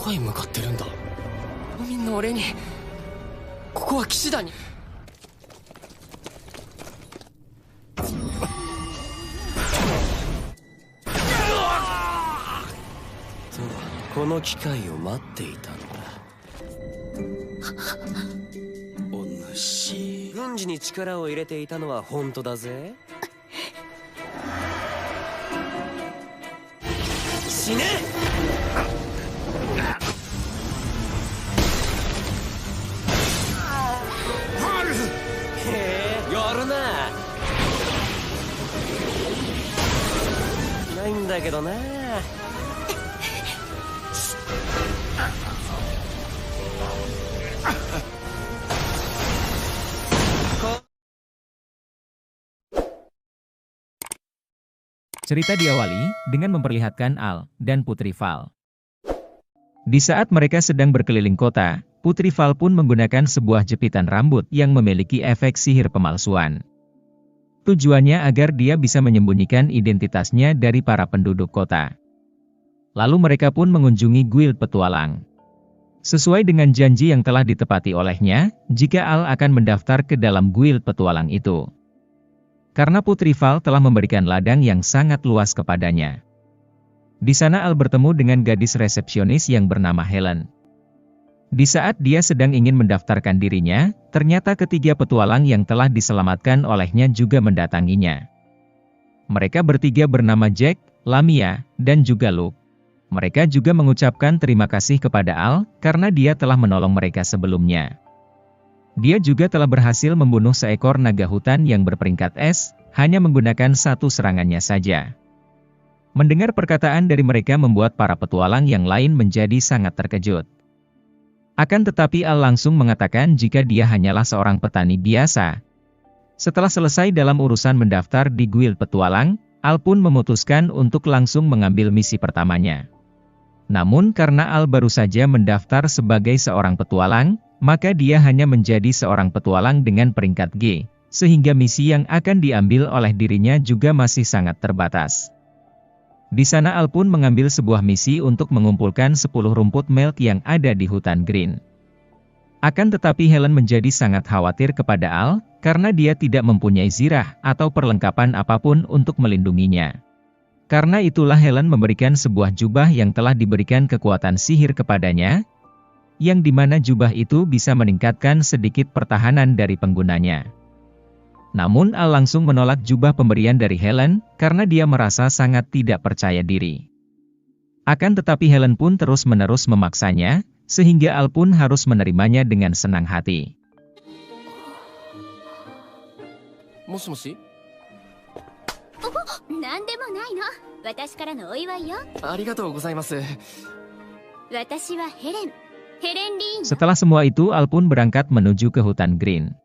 こへ向かってるんだ。みんな俺に、ここは騎士団に。この機会を待っていたのだ。お主、軍事に力を入れていたのは本当だぜ。死ね。へえ、やるな。ないんだけどな。Cerita diawali dengan memperlihatkan Al dan Putri Val. Di saat mereka sedang berkeliling kota, Putri Val pun menggunakan sebuah jepitan rambut yang memiliki efek sihir pemalsuan. Tujuannya agar dia bisa menyembunyikan identitasnya dari para penduduk kota. Lalu mereka pun mengunjungi guild petualang. Sesuai dengan janji yang telah ditepati olehnya, jika Al akan mendaftar ke dalam guild petualang itu. Karena Putri Val telah memberikan ladang yang sangat luas kepadanya. Di sana Al bertemu dengan gadis resepsionis yang bernama Helen. Di saat dia sedang ingin mendaftarkan dirinya, ternyata ketiga petualang yang telah diselamatkan olehnya juga mendatanginya. Mereka bertiga bernama Jack, Lamia, dan juga Luke. Mereka juga mengucapkan terima kasih kepada Al, karena dia telah menolong mereka sebelumnya. Dia juga telah berhasil membunuh seekor naga hutan yang berperingkat es, hanya menggunakan satu serangannya saja. Mendengar perkataan dari mereka membuat para petualang yang lain menjadi sangat terkejut. Akan tetapi Al langsung mengatakan jika dia hanyalah seorang petani biasa. Setelah selesai dalam urusan mendaftar di guild petualang, Al pun memutuskan untuk langsung mengambil misi pertamanya. Namun karena Al baru saja mendaftar sebagai seorang petualang, maka dia hanya menjadi seorang petualang dengan peringkat G, sehingga misi yang akan diambil oleh dirinya juga masih sangat terbatas. Di sana Al pun mengambil sebuah misi untuk mengumpulkan 10 rumput milk yang ada di hutan Green. Akan tetapi Helen menjadi sangat khawatir kepada Al, karena dia tidak mempunyai zirah atau perlengkapan apapun untuk melindunginya. Karena itulah Helen memberikan sebuah jubah yang telah diberikan kekuatan sihir kepadanya, yang dimana jubah itu bisa meningkatkan sedikit pertahanan dari penggunanya. Namun Al langsung menolak jubah pemberian dari Helen, karena dia merasa sangat tidak percaya diri. Akan tetapi Helen pun terus-menerus memaksanya, sehingga Al pun harus menerimanya dengan senang hati. Moshi-moshi? なんでもないの。私からのお祝いよ。ありがとうございます。私はヘレン。ヘレン・リーン。 Setelah semua itu Al pun berangkat menuju ke hutan Green.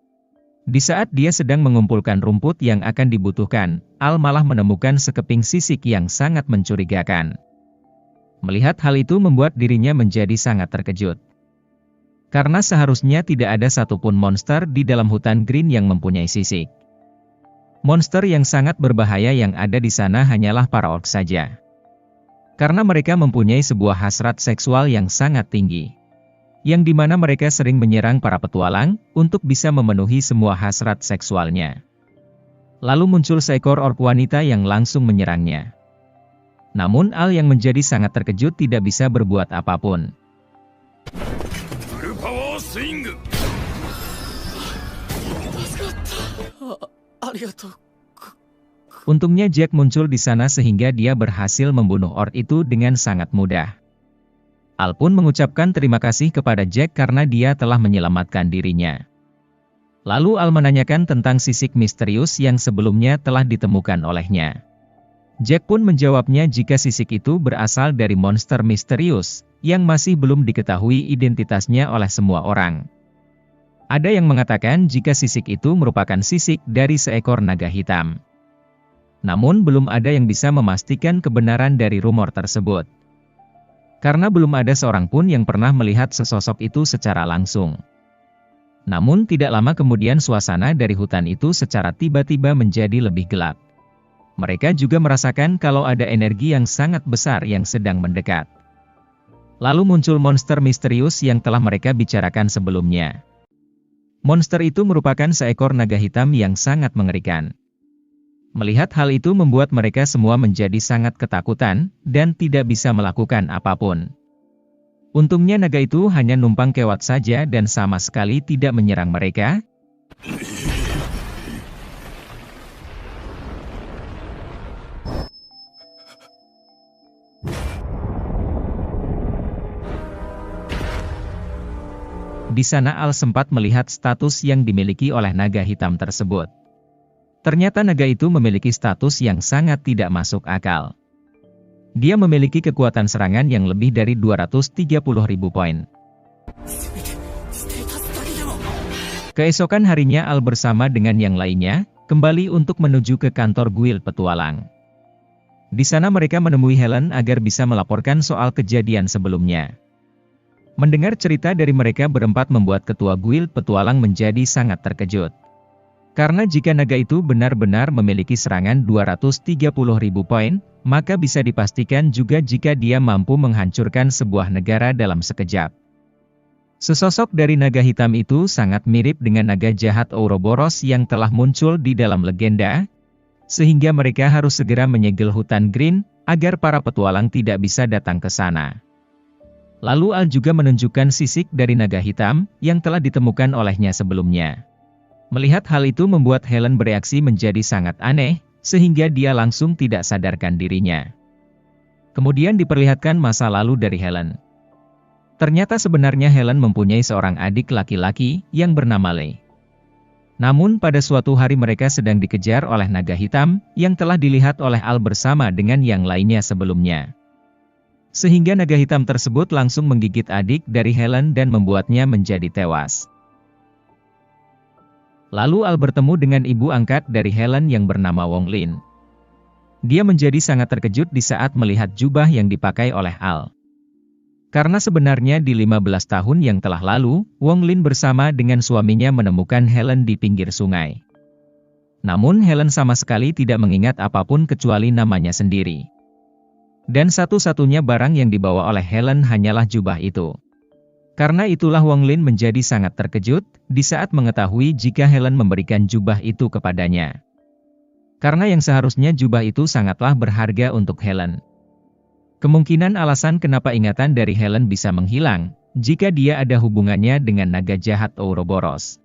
Di saat dia sedang mengumpulkan rumput yang akan dibutuhkan, Al malah menemukan sekeping sisik yang sangat mencurigakan. Melihat hal itu membuat dirinya menjadi sangat terkejut. Karena seharusnya tidak ada satupun monster di dalam hutan Green yang mempunyai sisik. Monster yang sangat berbahaya yang ada di sana hanyalah para orc saja. Karena mereka mempunyai sebuah hasrat seksual yang sangat tinggi. Yang dimana mereka sering menyerang para petualang, untuk bisa memenuhi semua hasrat seksualnya. Lalu muncul seekor orc wanita yang langsung menyerangnya. Namun Al yang menjadi sangat terkejut tidak bisa berbuat apapun. Full power swing. Untungnya Jack muncul di sana sehingga dia berhasil membunuh orc itu dengan sangat mudah. Al pun mengucapkan terima kasih kepada Jack karena dia telah menyelamatkan dirinya. Lalu Al menanyakan tentang sisik misterius yang sebelumnya telah ditemukan olehnya. Jack pun menjawabnya jika sisik itu berasal dari monster misterius, yang masih belum diketahui identitasnya oleh semua orang. Ada yang mengatakan jika sisik itu merupakan sisik dari seekor naga hitam. Namun belum ada yang bisa memastikan kebenaran dari rumor tersebut. Karena belum ada seorang pun yang pernah melihat sesosok itu secara langsung. Namun tidak lama kemudian suasana dari hutan itu secara tiba-tiba menjadi lebih gelap. Mereka juga merasakan kalau ada energi yang sangat besar yang sedang mendekat. Lalu muncul monster misterius yang telah mereka bicarakan sebelumnya. Monster itu merupakan seekor naga hitam yang sangat mengerikan. Melihat hal itu membuat mereka semua menjadi sangat ketakutan, dan tidak bisa melakukan apapun. Untungnya naga itu hanya numpang kewat saja dan sama sekali tidak menyerang mereka. Di sana Al sempat melihat status yang dimiliki oleh naga hitam tersebut. Ternyata naga itu memiliki status yang sangat tidak masuk akal. Dia memiliki kekuatan serangan yang lebih dari 230.000 poin. Keesokan harinya Al bersama dengan yang lainnya, kembali untuk menuju ke kantor guild petualang. Di sana mereka menemui Helen agar bisa melaporkan soal kejadian sebelumnya. Mendengar cerita dari mereka berempat membuat ketua guild petualang menjadi sangat terkejut. Karena jika naga itu benar-benar memiliki serangan 230.000 poin, maka bisa dipastikan juga jika dia mampu menghancurkan sebuah negara dalam sekejap. Sesosok dari naga hitam itu sangat mirip dengan naga jahat Ouroboros yang telah muncul di dalam legenda, sehingga mereka harus segera menyegel hutan Green, agar para petualang tidak bisa datang ke sana. Lalu Al juga menunjukkan sisik dari naga hitam, yang telah ditemukan olehnya sebelumnya. Melihat hal itu membuat Helen bereaksi menjadi sangat aneh, sehingga dia langsung tidak sadarkan dirinya. Kemudian diperlihatkan masa lalu dari Helen. Ternyata sebenarnya Helen mempunyai seorang adik laki-laki, yang bernama Lei. Namun pada suatu hari mereka sedang dikejar oleh naga hitam, yang telah dilihat oleh Al bersama dengan yang lainnya sebelumnya. Sehingga naga hitam tersebut langsung menggigit adik dari Helen dan membuatnya menjadi tewas. Lalu Al bertemu dengan ibu angkat dari Helen yang bernama Wong Lin. Dia menjadi sangat terkejut di saat melihat jubah yang dipakai oleh Al. Karena sebenarnya di 15 tahun yang telah lalu, Wong Lin bersama dengan suaminya menemukan Helen di pinggir sungai. Namun Helen sama sekali tidak mengingat apapun kecuali namanya sendiri. Dan satu-satunya barang yang dibawa oleh Helen hanyalah jubah itu. Karena itulah Wong Lin menjadi sangat terkejut, di saat mengetahui jika Helen memberikan jubah itu kepadanya. Karena yang seharusnya jubah itu sangatlah berharga untuk Helen. Kemungkinan alasan kenapa ingatan dari Helen bisa menghilang, jika dia ada hubungannya dengan naga jahat Ouroboros.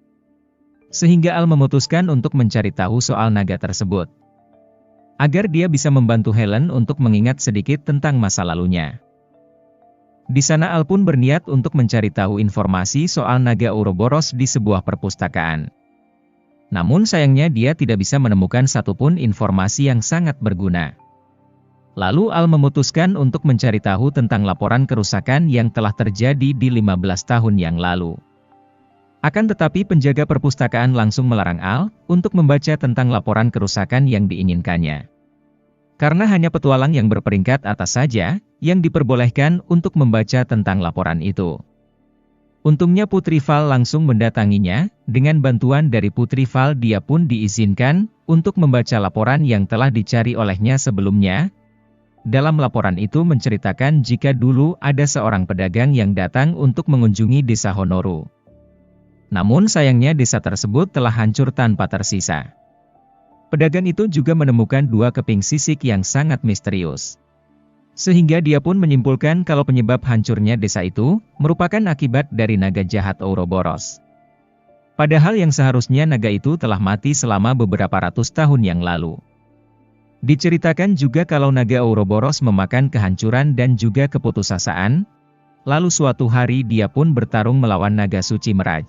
Sehingga Al memutuskan untuk mencari tahu soal naga tersebut. Agar dia bisa membantu Helen untuk mengingat sedikit tentang masa lalunya. Di sana Al pun berniat untuk mencari tahu informasi soal naga Ouroboros di sebuah perpustakaan. Namun sayangnya dia tidak bisa menemukan satupun informasi yang sangat berguna. Lalu Al memutuskan untuk mencari tahu tentang laporan kerusakan yang telah terjadi di 15 tahun yang lalu. Akan tetapi penjaga perpustakaan langsung melarang Al untuk membaca tentang laporan kerusakan yang diinginkannya. Karena hanya petualang yang berperingkat atas saja yang diperbolehkan untuk membaca tentang laporan itu. Untungnya Putri Val langsung mendatanginya, dengan bantuan dari Putri Val dia pun diizinkan untuk membaca laporan yang telah dicari olehnya sebelumnya. Dalam laporan itu menceritakan jika dulu ada seorang pedagang yang datang untuk mengunjungi desa Honoru. Namun sayangnya desa tersebut telah hancur tanpa tersisa. Pedagang itu juga menemukan dua keping sisik yang sangat misterius. Sehingga dia pun menyimpulkan kalau penyebab hancurnya desa itu merupakan akibat dari naga jahat Ouroboros. Padahal yang seharusnya naga itu telah mati selama beberapa ratus tahun yang lalu. Diceritakan juga kalau naga Ouroboros memakan kehancuran dan juga keputusasaan, lalu suatu hari dia pun bertarung melawan naga suci Meraj.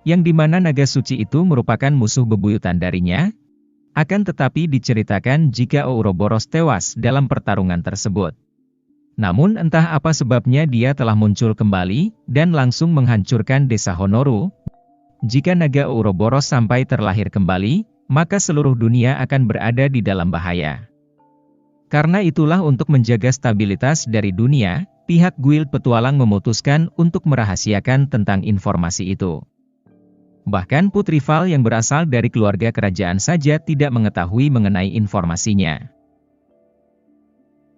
Yang dimana naga suci itu merupakan musuh bebuyutan darinya, akan tetapi diceritakan jika Ouroboros tewas dalam pertarungan tersebut. Namun entah apa sebabnya dia telah muncul kembali, dan langsung menghancurkan desa Honoru. Jika naga Ouroboros sampai terlahir kembali, maka seluruh dunia akan berada di dalam bahaya. Karena itulah untuk menjaga stabilitas dari dunia, pihak guild petualang memutuskan untuk merahasiakan tentang informasi itu. Bahkan Putri Val yang berasal dari keluarga kerajaan saja tidak mengetahui mengenai informasinya.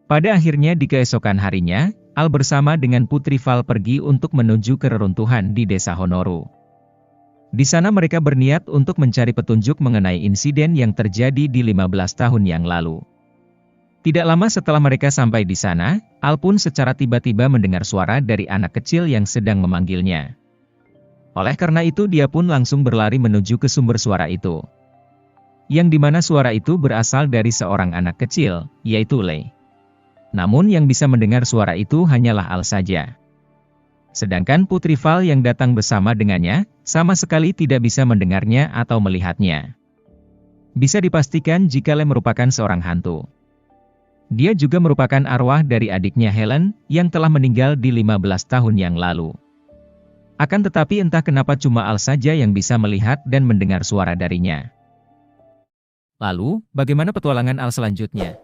Pada akhirnya di keesokan harinya, Al bersama dengan Putri Val pergi untuk menuju ke reruntuhan di desa Honoru. Di sana mereka berniat untuk mencari petunjuk mengenai insiden yang terjadi di 15 tahun yang lalu. Tidak lama setelah mereka sampai di sana, Al pun secara tiba-tiba mendengar suara dari anak kecil yang sedang memanggilnya. Oleh karena itu dia pun langsung berlari menuju ke sumber suara itu. Yang dimana suara itu berasal dari seorang anak kecil, yaitu Lei. Namun yang bisa mendengar suara itu hanyalah Al saja. Sedangkan Putri Val yang datang bersama dengannya, sama sekali tidak bisa mendengarnya atau melihatnya. Bisa dipastikan jika Lei merupakan seorang hantu. Dia juga merupakan arwah dari adiknya Helen, yang telah meninggal di 15 tahun yang lalu. Akan tetapi entah kenapa cuma Al saja yang bisa melihat dan mendengar suara darinya. Lalu, bagaimana petualangan Al selanjutnya?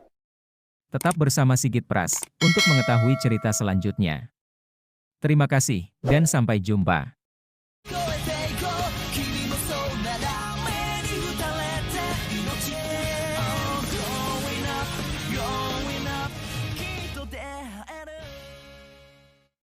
Tetap bersama Sigit Pras, untuk mengetahui cerita selanjutnya. Terima kasih, dan sampai jumpa.